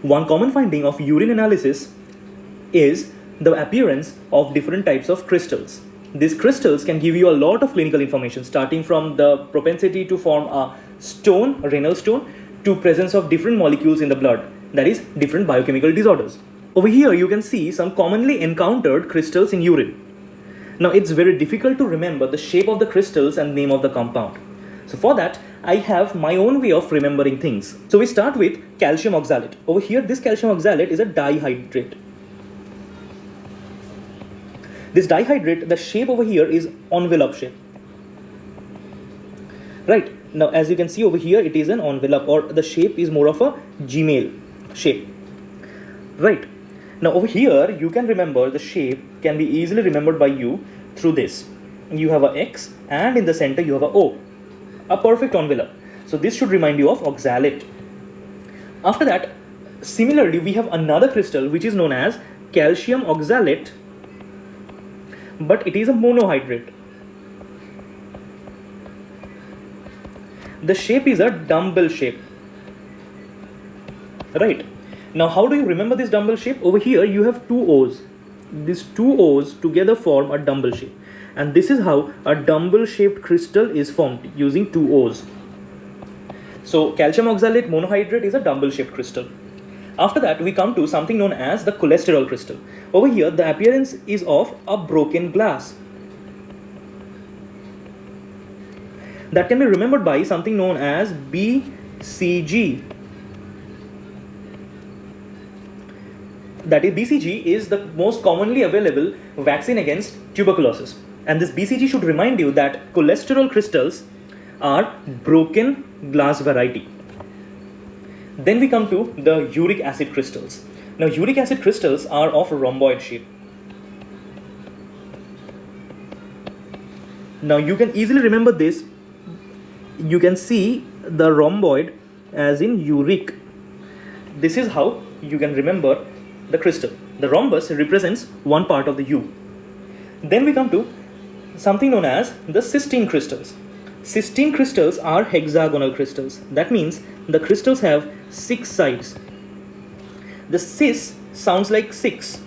One common finding of urine analysis is the appearance of different types of crystals. These crystals can give you a lot of clinical information, starting from the propensity to form a stone, a renal stone, to presence of different molecules in the blood, that is, different biochemical disorders. Over here, you can see some commonly encountered crystals in urine. Now, it's very difficult to remember the shape of the crystals and name of the compound. So for that, I have my own way of remembering things. So we start with calcium oxalate. Over here, this calcium oxalate is a dihydrate. This dihydrate, the shape over here is envelope shape. Right, now as you can see over here, it is an envelope, or the shape is more of a Gmail shape. Right, now over here, you can remember the shape can be easily remembered by you through this. You have a X and in the center you have a O, a perfect envelope. So this should remind you of oxalate. After that, similarly, we have another crystal which is known as calcium oxalate, but it is a monohydrate. The shape is a dumbbell shape. Right. Now, how do you remember this dumbbell shape? Over here, you have two O's. These two O's together form a dumbbell shape. And this is how a dumbbell shaped crystal is formed, using two O's. So, calcium oxalate monohydrate is a dumbbell shaped crystal. After that, we come to something known as the cholesterol crystal. Over here, the appearance is of a broken glass. That can be remembered by something known as BCG. That is, BCG is the most commonly available vaccine against tuberculosis. And this BCG should remind you that cholesterol crystals are broken glass variety. Then we come to the uric acid crystals. Now, uric acid crystals are of rhomboid shape. Now, you can easily remember this. You can see the rhomboid as in uric. This is how you can remember the crystal. The rhombus represents one part of the U. Then we come to something known as the cystine crystals. Cystine crystals are hexagonal crystals. That means the crystals have 6 sides. The cis sounds like 6.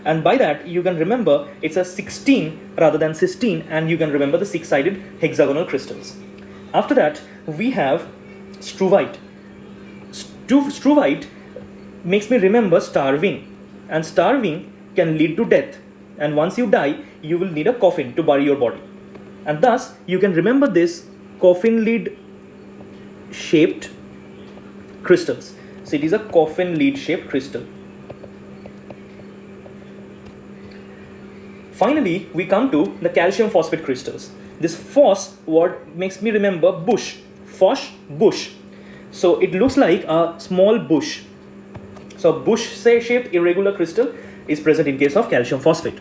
And by that, you can remember it's a 16 rather than cystine, and you can remember the 6-sided hexagonal crystals. After that, we have struvite. Struvite makes me remember starving, and starving can lead to death. And once you die, you will need a coffin to bury your body. And thus, you can remember this coffin lid shaped crystals. So it is a coffin lid shaped crystal. Finally, we come to the calcium phosphate crystals. This phos word makes me remember bush. Phos, bush. So it looks like a small bush. So bush shaped irregular crystal is present in case of calcium phosphate.